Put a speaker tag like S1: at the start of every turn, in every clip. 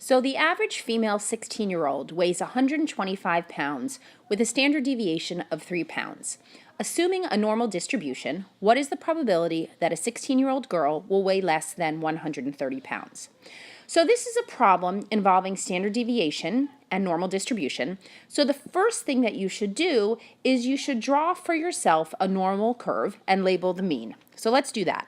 S1: So the average female 16-year-old weighs 125 pounds with a standard deviation of 3 pounds. Assuming a normal distribution, what is the probability that a 16-year-old girl will weigh less than 130 pounds? So this is a problem involving standard deviation and normal distribution. So the first thing that you should do is you should draw for yourself a normal curve and label the mean. So let's do that.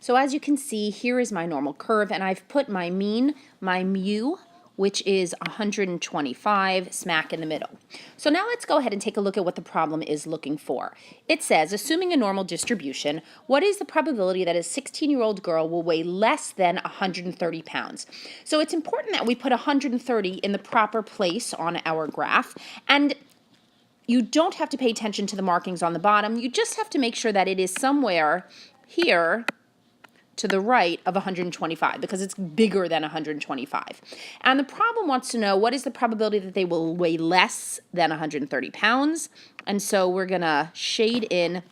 S1: So as you can see, here is my normal curve, and I've put my mean, my mu, which is 125, smack in the middle. So now let's go ahead and take a look at what the problem is looking for. It says, assuming a normal distribution, what is the probability that a 16-year-old girl will weigh less than 130 pounds? So it's important that we put 130 in the proper place on our graph, and you don't have to pay attention to the markings on the bottom. You just have to make sure that it is somewhere here to the right of 125 because it's bigger than 125. And the problem wants to know what is the probability that they will weigh less than 130 pounds. And so we're going to shade in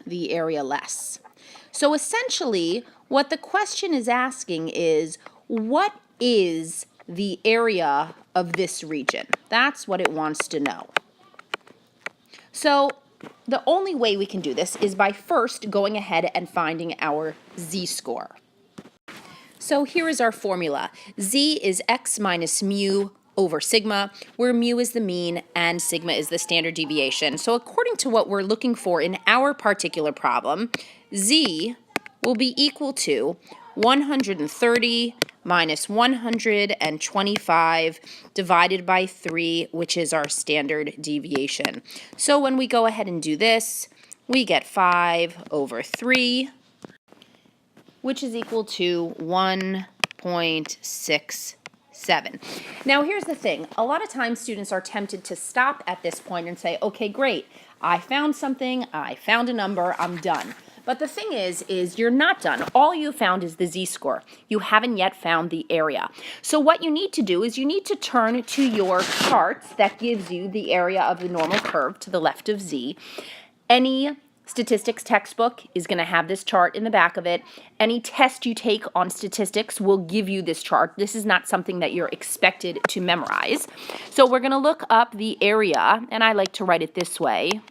S1: the area less. So essentially, what the question is asking is, what is the area of this region? That's what it wants to know. So the only way we can do this is by first going ahead and finding our z-score. So here is our formula. Z is x minus mu over sigma, where mu is the mean and sigma is the standard deviation. So according to what we're looking for in our particular problem, z will be equal to 130 minus 125 divided by 3, which is our standard deviation. So when we go ahead and do this, we get 5 over 3, which is equal to 1.67. Now here's the thing. A lot of times students are tempted to stop at this point and say, okay, great, I found something, I found a number, I'm done. But the thing is you're not done. All you found is the z-score. You haven't yet found the area. So what you need to do is you need to turn to your chart that gives you the area of the normal curve to the left of z. Any statistics textbook is going to have this chart in the back of it. Any test you take on statistics will give you this chart. This is not something that you're expected to memorize. So we're going to look up the area, and I like to write it this way,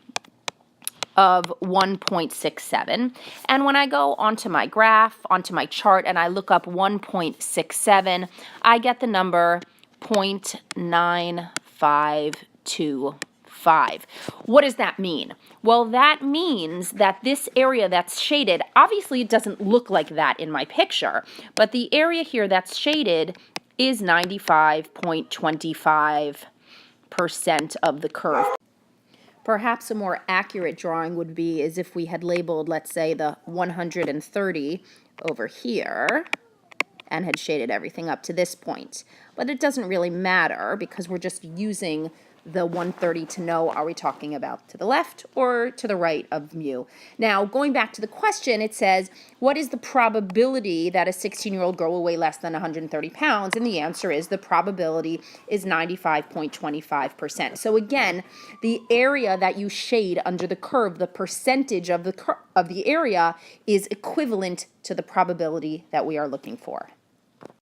S1: of 1.67. And when I go onto my graph, onto my chart, and I look up 1.67, I get the number 0.9525. What does that mean? Well, that means that this area that's shaded, obviously it doesn't look like that in my picture, but the area here that's shaded is 95.25% of the curve. Perhaps a more accurate drawing would be as if we had labeled, let's say, the 130 over here and had shaded everything up to this point. But it doesn't really matter because we're just using the 130 to know, are we talking about to the left or to the right of mu? Now, going back to the question, it says, what is the probability that a 16-year-old girl will weigh less than 130 pounds? And the answer is the probability is 95.25%. So again, the area that you shade under the curve, the percentage of the area is equivalent to the probability that we are looking for.